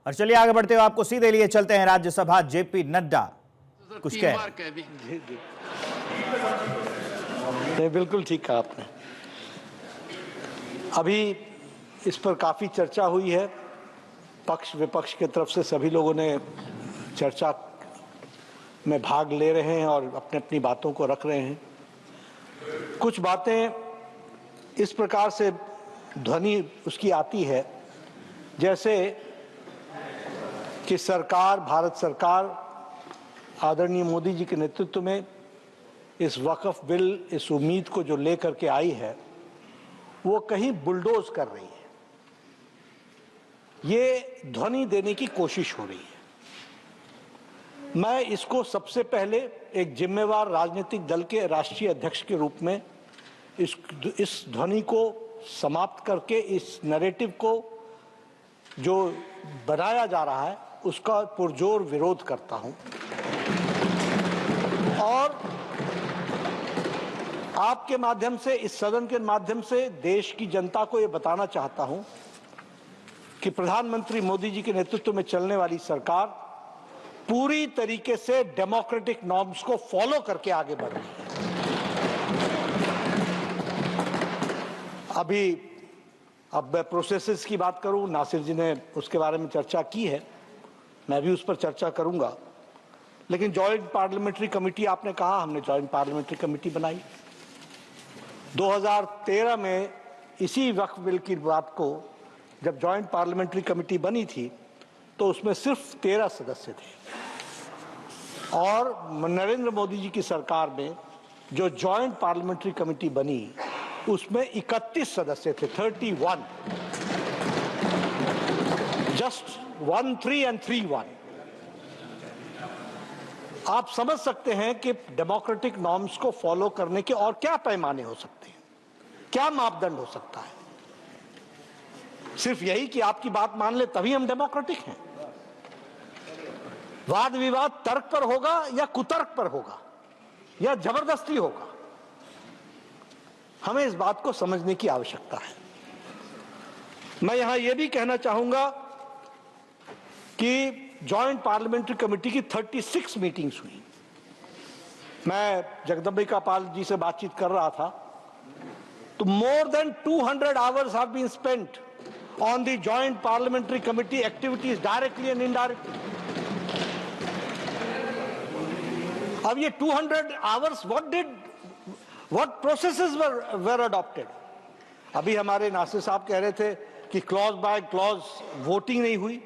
और चलिए आगे बढ़ते हुए आपको सीधे लिए चलते हैं राज्यसभा। जेपी नड्डा कुछ कह नहीं, बिल्कुल ठीक कहा आपने। अभी इस पर काफ़ी चर्चा हुई है, पक्ष विपक्ष की तरफ से सभी लोगों ने चर्चा में भाग ले रहे हैं और अपने अपनी बातों को रख रहे हैं। कुछ बातें इस प्रकार से ध्वनि उसकी आती है जैसे कि सरकार, भारत सरकार आदरणीय मोदी जी के नेतृत्व में इस वक्फ बिल, इस उम्मीद को जो लेकर के आई है, वो कहीं बुलडोज कर रही है। ये ध्वनि देने की कोशिश हो रही है। मैं इसको सबसे पहले एक जिम्मेवार राजनीतिक दल के राष्ट्रीय अध्यक्ष के रूप में इस ध्वनि को समाप्त करके, इस नैरेटिव को जो बनाया जा रहा है उसका पुरजोर विरोध करता हूं और आपके माध्यम से, इस सदन के माध्यम से देश की जनता को यह बताना चाहता हूं कि प्रधानमंत्री मोदी जी के नेतृत्व में चलने वाली सरकार पूरी तरीके से डेमोक्रेटिक नॉर्म्स को फॉलो करके आगे बढ़ रही है। अब मैं प्रोसेसेस की बात करूं, नासिर जी ने उसके बारे में चर्चा की है, मैं भी उस पर चर्चा करूंगा। लेकिन जॉइंट पार्लियामेंट्री कमेटी, आपने कहा, हमने जॉइंट पार्लियामेंट्री कमेटी बनाई 2013 में। इसी वक्फ बिल की बात को जब जॉइंट पार्लियामेंट्री कमेटी बनी थी तो उसमें सिर्फ 13 सदस्य थे और नरेंद्र मोदी जी की सरकार में जो जॉइंट पार्लियामेंट्री कमेटी बनी उसमें 31 सदस्य थे, 31, जस्ट 1 3 and 3 1। आप समझ सकते हैं कि डेमोक्रेटिक नॉर्म्स को फॉलो करने के और क्या पैमाने हो सकते हैं, क्या मापदंड हो सकता है। सिर्फ यही कि आपकी बात मान ले तभी हम डेमोक्रेटिक हैं। वाद विवाद तर्क पर होगा या कुतर्क पर होगा या जबरदस्ती होगा, हमें इस बात को समझने की आवश्यकता है। मैं यहां यह भी कहना चाहूंगा कि जॉइंट पार्लियामेंट्री कमेटी की 36 मीटिंग्स हुई। मैं जगदम्बिका पाल जी से बातचीत कर रहा था तो more than 200 hours have been spent on the joint parliamentary committee activities directly and indirectly. अब ये 200 hours what processes were adopted? अभी हमारे नासिर साहब कह रहे थे कि क्लॉज बाय क्लॉज वोटिंग नहीं हुई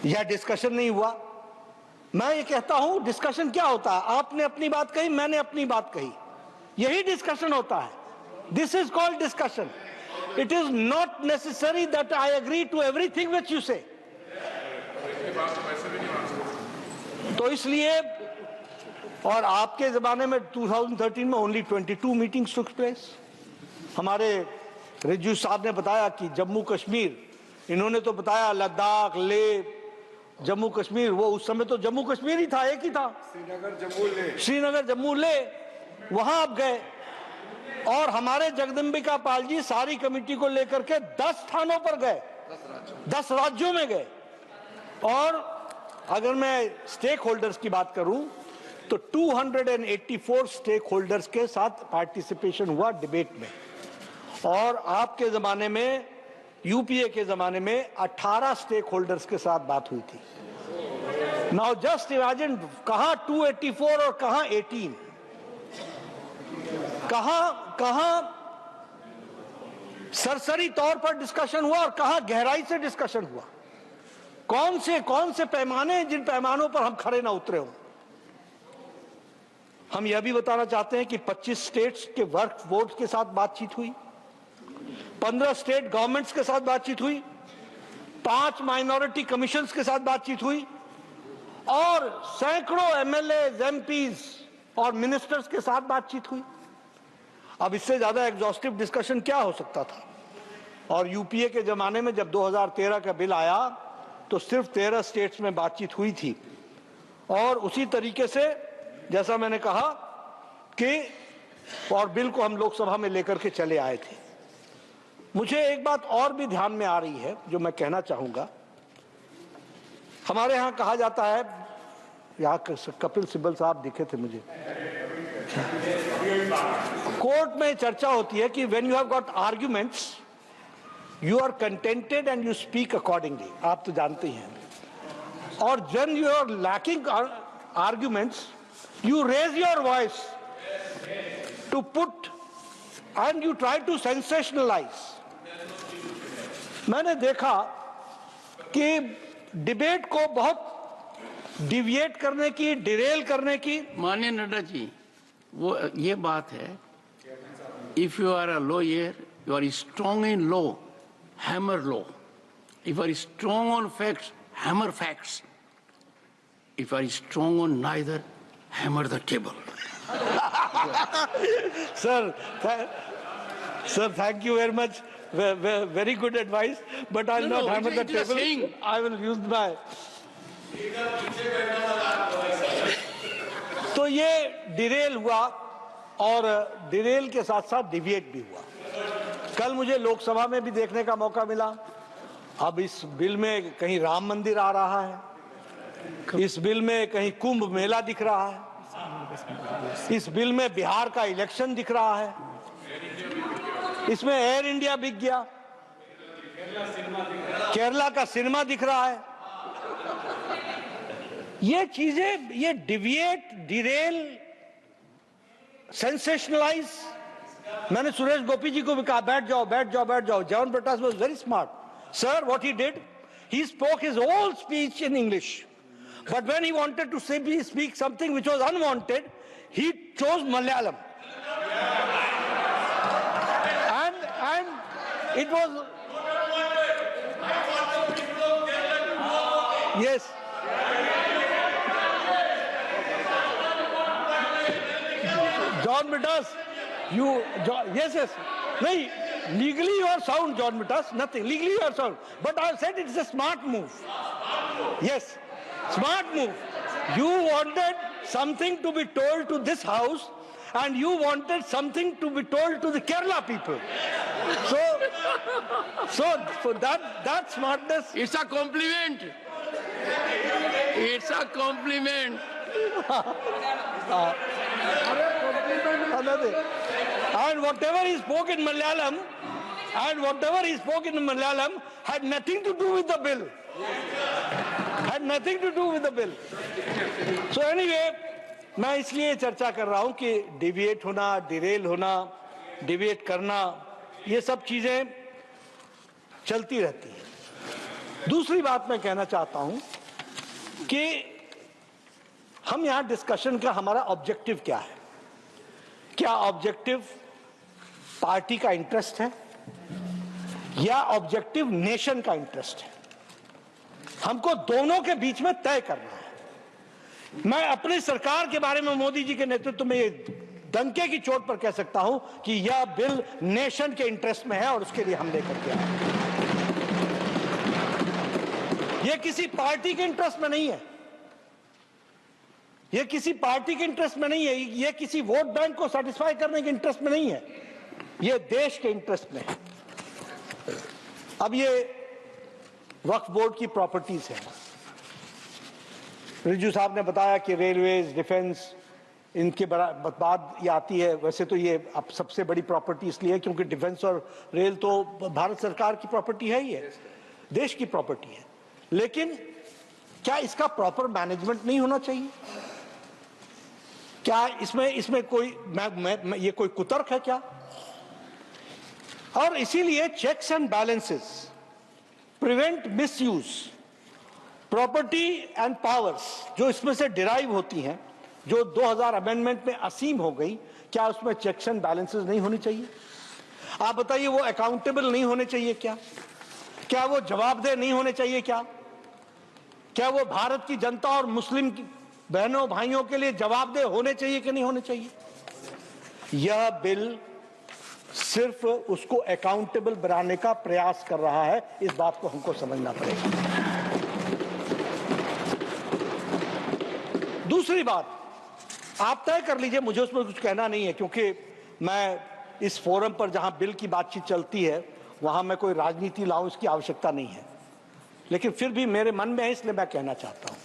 या डिस्कशन नहीं हुआ। मैं ये कहता हूं डिस्कशन क्या होता है, आपने अपनी बात कही, मैंने अपनी बात कही, यही डिस्कशन होता है। This is called discussion. It is not necessary that I agree to everything which you say. तो इसलिए, और आपके जमाने में 2013 में only 22 meetings took place। हमारे रिजू साहब ने बताया कि जम्मू कश्मीर, इन्होंने तो बताया लद्दाख, ले, जम्मू कश्मीर, वो उस समय तो जम्मू कश्मीर ही था, एक ही था, श्रीनगर जम्मू ले, वहां आप गए। और हमारे जगदम्बिका पाल जी सारी कमेटी को लेकर के 10 स्थानों पर गए, 10 राज्यों में गए। और अगर मैं स्टेक होल्डर्स की बात करूं तो 284 स्टेक होल्डर्स के साथ पार्टिसिपेशन हुआ डिबेट में। और आपके जमाने में, यूपीए के जमाने में 18 स्टेक होल्डर्स के साथ बात हुई थी। नाउ जस्ट इमेजिन, कहां 284 और कहां 18, कहां सरसरी तौर पर डिस्कशन हुआ और कहां गहराई से डिस्कशन हुआ। कौन से पैमाने, जिन पैमानों पर हम खड़े ना उतरे हो। हम यह भी बताना चाहते हैं कि 25 स्टेट्स के वर्क बोर्ड के साथ बातचीत हुई, 15 स्टेट गवर्नमेंट्स के साथ बातचीत हुई, 5 माइनॉरिटी कमीशंस के साथ बातचीत हुई और सैकड़ों एमएलए, एमपीज और मिनिस्टर्स के साथ बातचीत हुई। अब इससे ज्यादा एग्जॉस्टिव डिस्कशन क्या हो सकता था। और यूपीए के जमाने में जब 2013 का बिल आया तो सिर्फ 13 स्टेट्स में बातचीत हुई थी। और उसी तरीके से जैसा मैंने कहा कि और बिल को हम लोकसभा में लेकर के चले आए थे। मुझे एक बात और भी ध्यान में आ रही है जो मैं कहना चाहूंगा। हमारे यहाँ कहा जाता है, यहाँ कपिल सिब्बल साहब दिखे थे मुझे, कोर्ट में चर्चा होती है कि when you have got arguments you are contented and you speak accordingly. आप तो जानते ही हैं। और when you are lacking arguments you raise your voice to put and you try to sensationalise. मैंने देखा कि डिबेट को बहुत डिविएट करने की, डिरेल करने की। माननीय नड्डा जी, वो ये बात है, if you are a lawyer you are strong in law, hammer law. If you are strong on facts, hammer facts. If you are strong on neither, hammer the table. Sir, thank you very much. Very good advice. But I'll not hammer the table. I will use my. तो ये Daryl हुआ और Daryl के साथ साथ deviate भी हुआ। कल मुझे लोकसभा में भी देखने का मौका मिला। अब इस बिल में कहीं राम मंदिर आ रहा है, इस बिल में कहीं कुंभ मेला दिख रहा है, इस बिल में बिहार का इलेक्शन दिख रहा है, इसमें एयर इंडिया बिक गया, केरला का सिनेमा दिख रहा है। ये चीजें, ये डिविएट, डिरेल, सेंसेशनलाइज। मैंने सुरेश गोपी जी को भी कहा बैठ जाओ बैठ जाओ बैठ जाओ। John Brittas was very smart. Sir, what he did, he spoke his whole speech in English, but when he wanted to speak something which was unwanted, he chose Malayalam. And it was, yes, John Britas, yes, nahi, legally you are sound, John Britas, nothing, legally you are sound, but I said it's a smart move. Yes, smart move. You wanted something to be told to this house and you wanted something to be told to the Kerala people. So that smartness. It's a compliment. It's a compliment. And whatever he spoke in Malayalam, had nothing to do with the bill. Had nothing to do with the bill. So anyway, मैं इसलिए चर्चा कर रहा हूं कि deviate होना, Daryl होना, deviate करना, ये सब चीजें चलती रहती हैं। दूसरी बात मैं कहना चाहता हूं कि हम यहां डिस्कशन का हमारा ऑब्जेक्टिव क्या है? क्या ऑब्जेक्टिव पार्टी का इंटरेस्ट है या ऑब्जेक्टिव नेशन का इंटरेस्ट है? हमको दोनों के बीच में तय करना है। मैं अपनी सरकार के बारे में मोदी जी के नेतृत्व में ये डंके की चोट पर कह सकता हूं कि यह बिल नेशन के इंटरेस्ट में है और उसके लिए हम लेकर के आए। यह किसी पार्टी के इंटरेस्ट में नहीं है, यह किसी पार्टी के इंटरेस्ट में नहीं है, यह किसी वोट बैंक को सेटिस्फाई करने के इंटरेस्ट में नहीं है, यह देश के इंटरेस्ट में है। अब ये वक्फ बोर्ड की प्रॉपर्टीज है। रिजू साहब ने बताया कि रेलवेज, डिफेंस, इनके बाद ये आती है। वैसे तो ये अब सबसे बड़ी प्रॉपर्टी इसलिए है क्योंकि डिफेंस और रेल तो भारत सरकार की प्रॉपर्टी है ही है, देश की प्रॉपर्टी है। लेकिन क्या इसका प्रॉपर मैनेजमेंट नहीं होना चाहिए? क्या इसमें कोई ये कोई कुतर्क है क्या? और इसीलिए checks and balances, prevent misuse, property and powers जो इसमें से डिराइव होती हैं, जो 2000 अमेंडमेंट में असीम हो गई, क्या उसमें चेक्स एंड बैलेंसेस नहीं होनी चाहिए? आप बताइए, वो अकाउंटेबल नहीं होने चाहिए क्या? क्या वो जवाबदेह नहीं होने चाहिए क्या? क्या वो भारत की जनता और मुस्लिम बहनों भाइयों के लिए जवाबदेह होने चाहिए कि नहीं होने चाहिए? यह बिल सिर्फ उसको अकाउंटेबल बनाने का प्रयास कर रहा है। इस बात को हमको समझना पड़ेगा। दूसरी बात, आप तय कर लीजिए, मुझे उसमें कुछ कहना नहीं है क्योंकि मैं इस फोरम पर जहां बिल की बातचीत चलती है वहां मैं कोई राजनीति लाऊं इसकी आवश्यकता नहीं है, लेकिन फिर भी मेरे मन में है इसलिए मैं कहना चाहता हूं।